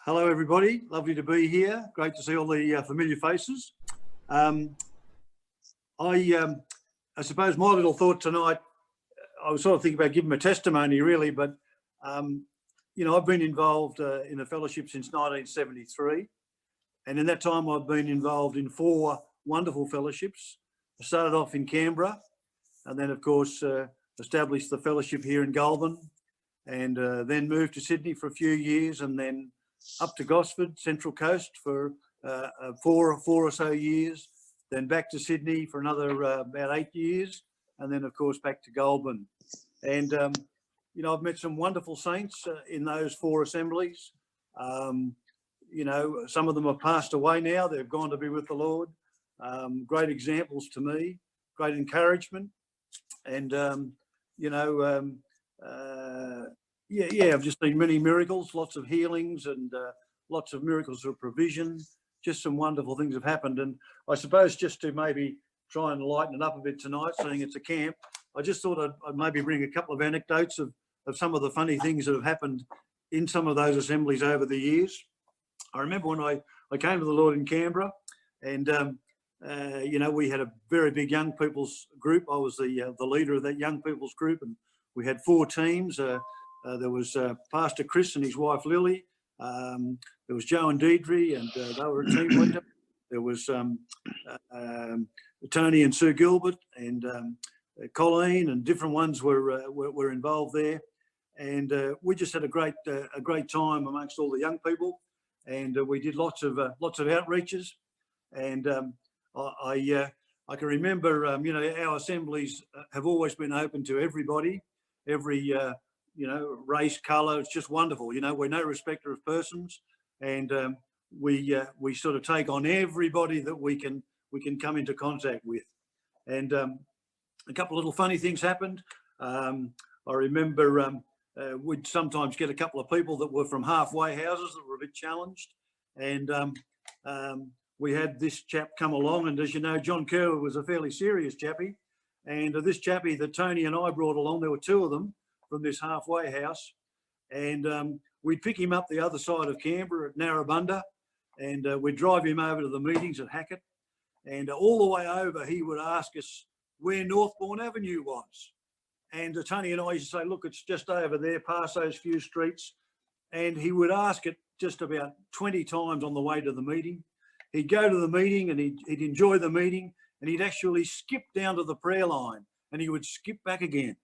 Hello, everybody. Lovely to be here. Great to see all the familiar faces. I suppose my little thought tonight, I was sort of thinking about giving a testimony, really, but I've been involved in a fellowship since 1973, and in that time I've been involved in 4 wonderful fellowships. I started off in Canberra, and then, of course, established the fellowship here in Goulburn, and then moved to Sydney for a few years, and then up to Gosford, Central Coast for 4 or so years, then back to Sydney for another about 8 years, and then, of course, back to Goulburn. And, I've met some wonderful saints in those 4 assemblies. Some of them have passed away now. They've gone to be with the Lord. Great examples to me, great encouragement. And, I've just seen many miracles, lots of healings, and lots of miracles of provision. Just some wonderful things have happened. And I suppose just to maybe try and lighten it up a bit tonight, seeing it's a camp, I just thought I'd maybe bring a couple of anecdotes of some of the funny things that have happened in some of those assemblies over the years. I remember when I came to the Lord in Canberra, and we had a very big young people's group. I was the leader of that young people's group, and we had 4 teams. There was Pastor Chris and his wife Lily. There was Joe and Deidre, and they were a team leader. There was Tony and Sue Gilbert, and Colleen, and different ones were involved there. And we just had a great time amongst all the young people, and we did lots of outreaches. And I can remember, our assemblies have always been open to everybody, every race, colour. It's just wonderful. We're no respecter of persons, and we sort of take on everybody that we can come into contact with. And a couple of little funny things happened. I remember we'd sometimes get a couple of people that were from halfway houses that were a bit challenged, and we had this chap come along, and as you know, John Kerr was a fairly serious chappie, and this chappie that Tony and I brought along, there were 2 of them from this halfway house, and we'd pick him up the other side of Canberra at Narrabundah, and we'd drive him over to the meetings at Hackett, and all the way over he would ask us where Northbourne Avenue was. And Tony and I used to say, look, it's just over there, past those few streets. And he would ask it just about 20 times on the way to the meeting. He'd go to the meeting, and he'd enjoy the meeting, and he'd actually skip down to the prayer line, and he would skip back again.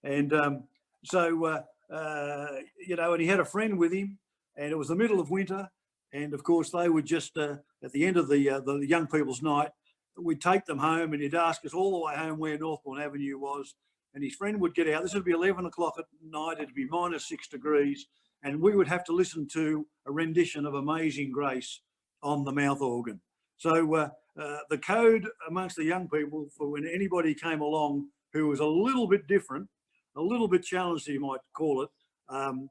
And and he had a friend with him, and it was the middle of winter. And of course, they would just, at the end of the young people's night, we'd take them home, and he'd ask us all the way home where Northbourne Avenue was. And his friend would get out. This would be 11 o'clock at night. It'd be -6 degrees. And we would have to listen to a rendition of Amazing Grace on the mouth organ. So the code amongst the young people for when anybody came along who was a little bit different, a little bit challenged, you might call it. I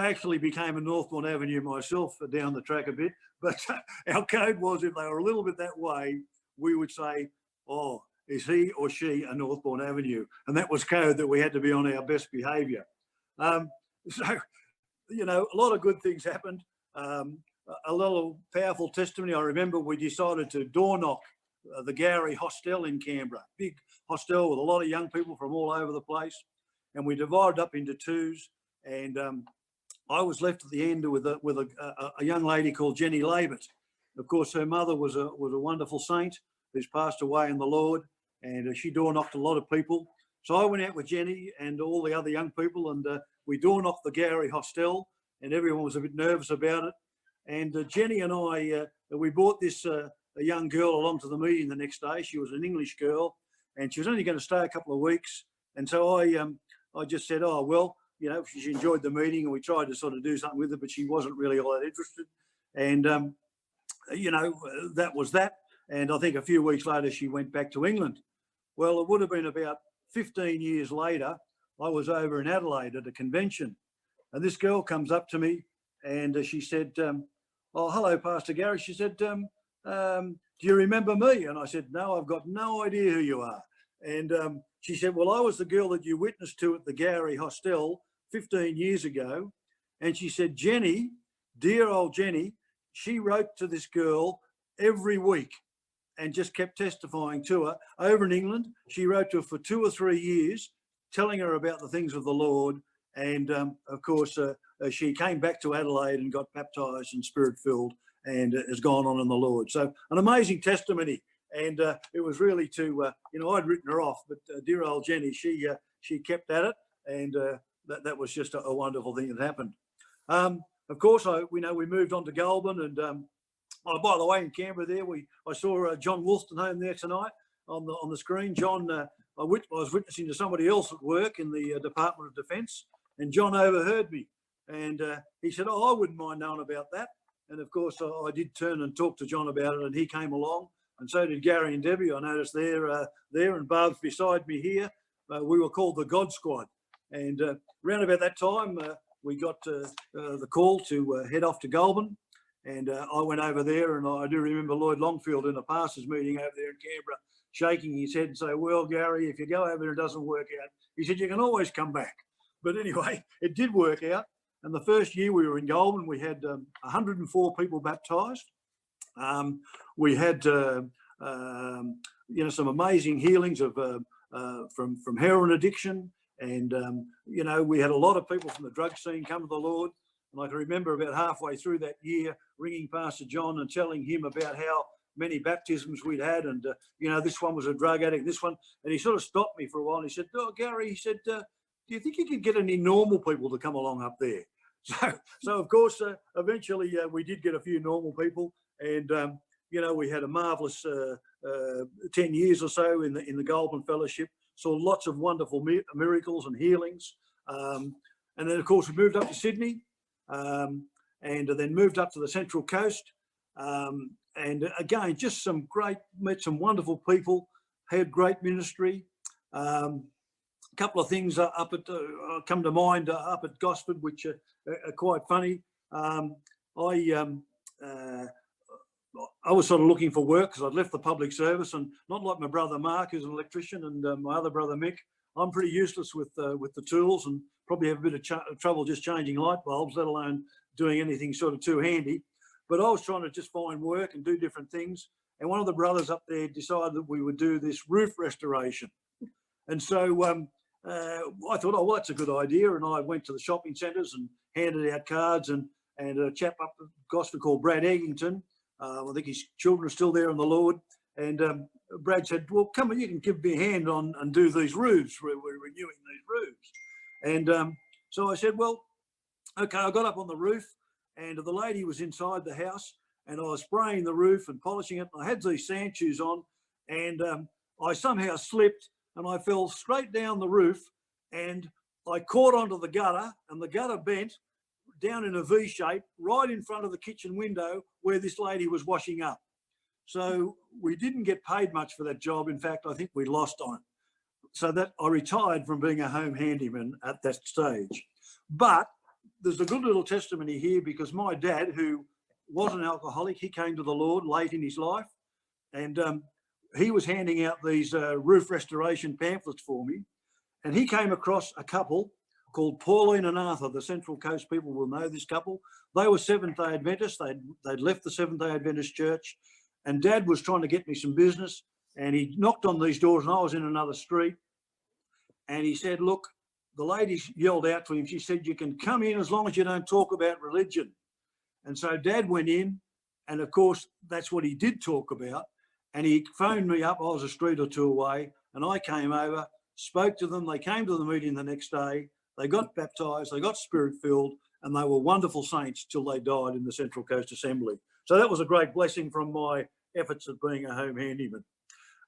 actually became a Northbourne Avenue myself down the track a bit, but our code was if they were a little bit that way, we would say, oh, is he or she a Northbourne Avenue? And that was code that we had to be on our best behaviour. A lot of good things happened. A little powerful testimony. I remember we decided to door knock the Gowrie Hostel in Canberra, big hostel with a lot of young people from all over the place. And we divided up into 2s. And I was left at the end with a young lady called Jenny Labert. Of course, her mother was a wonderful saint who's passed away in the Lord, and she door knocked a lot of people. So I went out with Jenny and all the other young people, and we door knocked the Gowrie Hostel, and everyone was a bit nervous about it. And Jenny and I, we brought this a young girl along to the meeting the next day. She was an English girl, and she was only going to stay a couple of weeks. And so I just said, oh, well, she enjoyed the meeting, and we tried to sort of do something with her, but she wasn't really all that interested. And, that was that. And I think a few weeks later, she went back to England. Well, it would have been about 15 years later, I was over in Adelaide at a convention, and this girl comes up to me, and she said, oh, hello, Pastor Gary. She said, do you remember me? And I said, no, I've got no idea who you are. And she said, well, I was the girl that you witnessed to at the Gowrie Hostel 15 years ago, And she said, Jenny, dear old Jenny, she wrote to this girl every week and just kept testifying to her. Over in England, she wrote to her for 2 or 3 years, telling her about the things of the Lord. And of course, she came back to Adelaide and got baptised and spirit-filled and has gone on in the Lord. So an amazing testimony. And it was really to, I'd written her off, but dear old Jenny, she kept at it. And that was just a wonderful thing that happened. Of course, we moved on to Goulburn. And by the way, in Canberra there, I saw John Woolstenholme there tonight on the screen. John, I was witnessing to somebody else at work in the Department of Defence, and John overheard me. And he said, I wouldn't mind knowing about that. And of course, I did turn and talk to John about it, and he came along. And so did Gary and Debbie. I noticed there, and Barb's beside me here. We were called the God Squad. And around about that time, we got the call to head off to Goulburn. And I went over there, and I do remember Lloyd Longfield in a pastors meeting over there in Canberra, shaking his head and say, well, Gary, if you go over there and it doesn't work out, he said, you can always come back. But anyway, it did work out. And the first year we were in Goulburn, we had 104 people baptised. We had, some amazing healings of from heroin addiction. And, we had a lot of people from the drug scene come to the Lord. And I can remember about halfway through that year ringing Pastor John and telling him about how many baptisms we'd had. And, this one was a drug addict, this one. And he sort of stopped me for a while. And he said, Gary, he said, do you think you could get any normal people to come along up there? So of course, eventually we did get a few normal people. And, we had a marvellous 10 years or so in the Goulburn Fellowship. Saw lots of wonderful miracles and healings. And then, of course, we moved up to Sydney. And then moved up to the Central Coast. And again, just met some wonderful people, had great ministry. A couple of things come to mind up at Gosford, which are quite funny. I was sort of looking for work because I'd left the public service, and not like my brother Mark, who's an electrician, and my other brother Mick. I'm pretty useless with the tools, and probably have a bit of trouble just changing light bulbs, let alone doing anything sort of too handy. But I was trying to just find work and do different things. And one of the brothers up there decided that we would do this roof restoration. And so I thought, oh, well, that's a good idea. And I went to the shopping centres and handed out cards, and a chap up at Gosford called Brad Eggington, I think his children are still there in the Lord. And Brad said, well, come on, you can give me a hand on and do these roofs. We're renewing these roofs. And so I said, well, okay, I got up on the roof, and the lady was inside the house, and I was spraying the roof and polishing it. And I had these sand shoes on, and I somehow slipped and I fell straight down the roof, and I caught onto the gutter, and the gutter bent down in a V shape right in front of the kitchen window where this lady was washing up. So we didn't get paid much for that job. In fact, I think we lost on it. So that I retired from being a home handyman at that stage. But there's a good little testimony here, because my dad, who was an alcoholic, he came to the Lord late in his life, and he was handing out these roof restoration pamphlets for me. And he came across a couple called Pauline and Arthur. The Central Coast people will know this couple. They were Seventh-day Adventists. They'd left the Seventh-day Adventist church, and Dad was trying to get me some business, and he knocked on these doors, and I was in another street, and he said, look, the lady yelled out to him. She said, you can come in as long as you don't talk about religion. And so Dad went in, and of course, that's what he did talk about. And he phoned me up. I was a street or two away, and I came over, spoke to them. They came to the meeting the next day. They got baptised, they got spirit-filled, and they were wonderful saints till they died in the Central Coast Assembly. So that was a great blessing from my efforts at being a home handyman.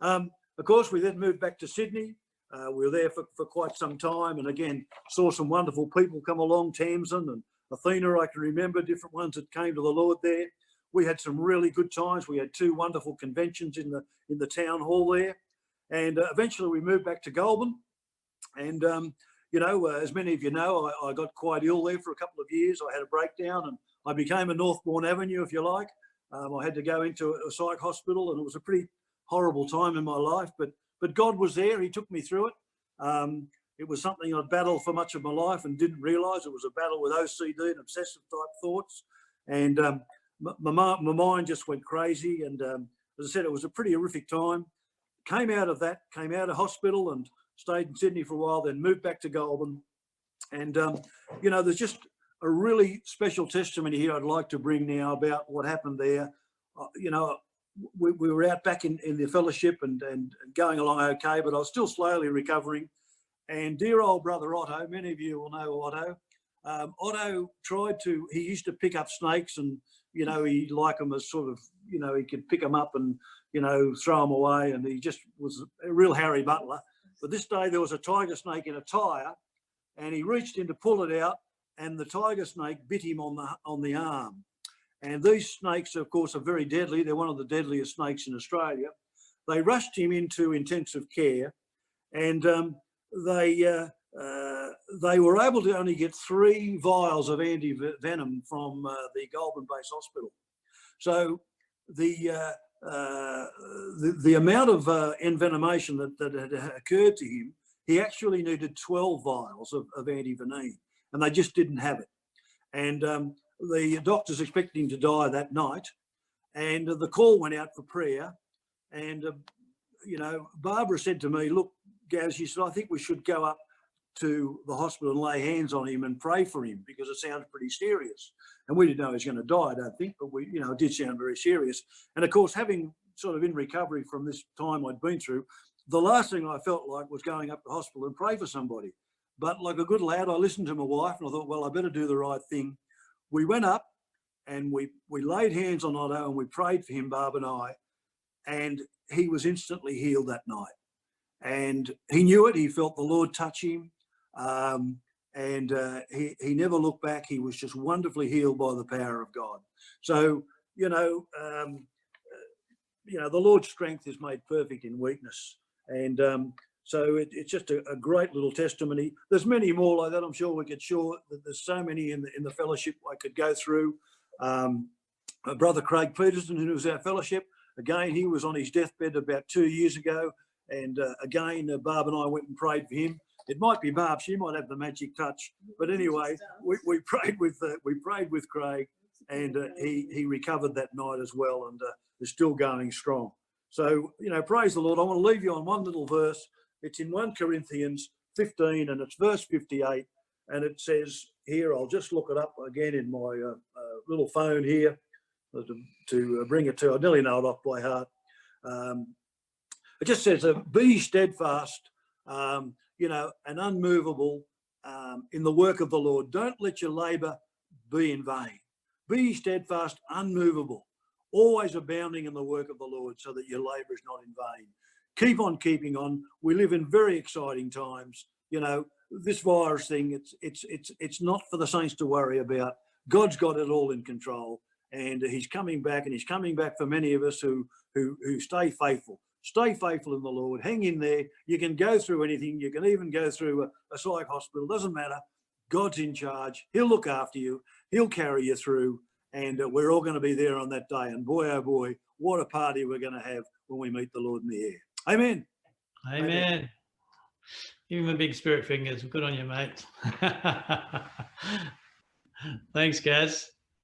Of course, we then moved back to Sydney. We were there for quite some time, and again, saw some wonderful people come along, Tamsin and Athena. I can remember different ones that came to the Lord there. We had some really good times. We had 2 wonderful conventions in the town hall there. And eventually we moved back to Goulburn. And, as many of you know, I got quite ill there for a couple of years. I had a breakdown, and I became a Northbourne Avenue, if you like. I had to go into a psych hospital, and it was a pretty horrible time in my life. But God was there. He took me through it. It was something I'd battled for much of my life and didn't realise. It was a battle with OCD and obsessive type thoughts. And my mind just went crazy. And as I said, it was a pretty horrific time. Came out of that, came out of hospital and stayed in Sydney for a while, then moved back to Goulburn. And, you know, there's just a really special testimony here I'd like to bring now about what happened there. You know, we were out back in the fellowship and going along okay, but I was still slowly recovering. And dear old brother Otto, many of you will know Otto. Otto he used to pick up snakes and, you know, he liked them as sort of, you know, he could pick them up and, you know, throw them away. And he just was a real Harry Butler. But this day there was a tiger snake in a tyre and he reached in to pull it out and the tiger snake bit him on the arm. And these snakes, of course, are very deadly. They're one of the deadliest snakes in Australia. They rushed him into intensive care and they were able to only get 3 vials of anti-venom from the Goulburn-based hospital. So the amount of envenomation that had occurred to him, he actually needed 12 vials of anti-venin, and they just didn't have it. And the doctors expected him to die that night, and the call went out for prayer. And, you know, Barbara said to me, look, Gaz, she said, I think we should go up to the hospital and lay hands on him and pray for him because it sounds pretty serious. And we didn't know he was going to die, I don't think, but we, you know, it did sound very serious. And of course, having sort of in recovery from this time I'd been through, the last thing I felt like was going up to the hospital and pray for somebody. But like a good lad, I listened to my wife and I thought, well, I better do the right thing. We went up and we laid hands on Otto and we prayed for him, Barb and I, and he was instantly healed that night. And he knew it. He felt the Lord touch him. He never looked back. He was just wonderfully healed by the power of God. So, you know, the Lord's strength is made perfect in weakness. And so it's just a great little testimony. There's many more like that. I'm sure we could there's so many in the fellowship I could go through. Brother Craig Peterson, who was our fellowship, again, he was on his deathbed about 2 years ago. And again, Barb and I went and prayed for him. It might be Barb; she might have the magic touch. But anyway, we prayed with Craig, and he recovered that night as well, and is still going strong. So you know, praise the Lord. I want to leave you on one little verse. It's in 1 Corinthians 15, and it's verse 58, and it says here. I'll just look it up again in my little phone here to bring it to. I nearly know it off by heart. It just says, be steadfast, you know, and unmovable in the work of the Lord. Don't let your labour be in vain. Be steadfast, unmovable, always abounding in the work of the Lord so that your labour is not in vain. Keep on keeping on. We live in very exciting times. You know, this virus thing, it's not for the saints to worry about. God's got it all in control, and he's coming back, and he's coming back for many of us who stay faithful. Stay faithful in the Lord. Hang in there. You can go through anything. You can even go through a psych hospital. Doesn't matter. God's in charge. He'll look after you. He'll carry you through. And we're all going to be there on that day. And boy, oh boy, what a party we're going to have when we meet the Lord in the air. Amen. Amen. Give him a big spirit fingers. Good on you, mate. Thanks, Gaz.